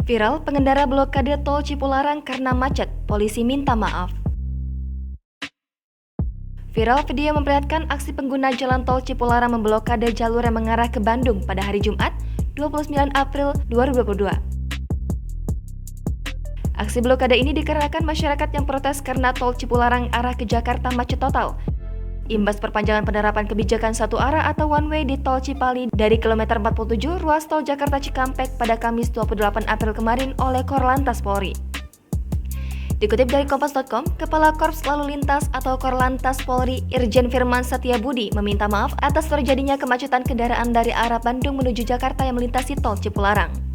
Viral, pengendara blokade tol Cipularang karena macet, polisi minta maaf. Viral video memperlihatkan aksi pengguna jalan tol Cipularang memblokade jalur yang mengarah ke Bandung pada hari Jumat, 29 April 2022. Aksi blokade ini dikarenakan masyarakat yang protes karena tol Cipularang arah ke Jakarta macet total. Imbas perpanjangan penerapan kebijakan satu arah atau one way di tol Cipali dari kilometer 47 ruas tol Jakarta Cikampek pada Kamis 28 April kemarin oleh Korlantas Polri. Dikutip dari Kompas.com, Kepala Korps Lalu Lintas atau Korlantas Polri Irjen Firman Setiabudi meminta maaf atas terjadinya kemacetan kendaraan dari arah Bandung menuju Jakarta yang melintasi tol Cipularang.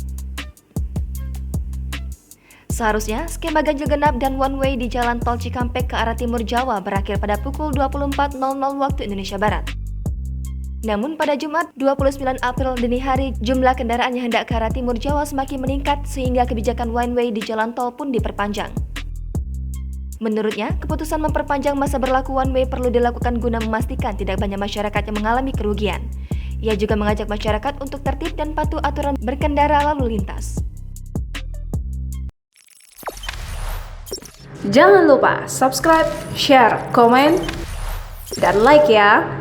Seharusnya, skema ganjil genap dan one way di jalan tol Cikampek ke arah timur Jawa berakhir pada pukul 24.00 waktu Indonesia Barat. Namun pada Jumat 29 April dini hari, jumlah kendaraan yang hendak ke arah timur Jawa semakin meningkat sehingga kebijakan one way di jalan tol pun diperpanjang. Menurutnya, keputusan memperpanjang masa berlaku one way perlu dilakukan guna memastikan tidak banyak masyarakat yang mengalami kerugian. Ia juga mengajak masyarakat untuk tertib dan patuh aturan berkendara lalu lintas. Jangan lupa subscribe, share, komen, dan like ya!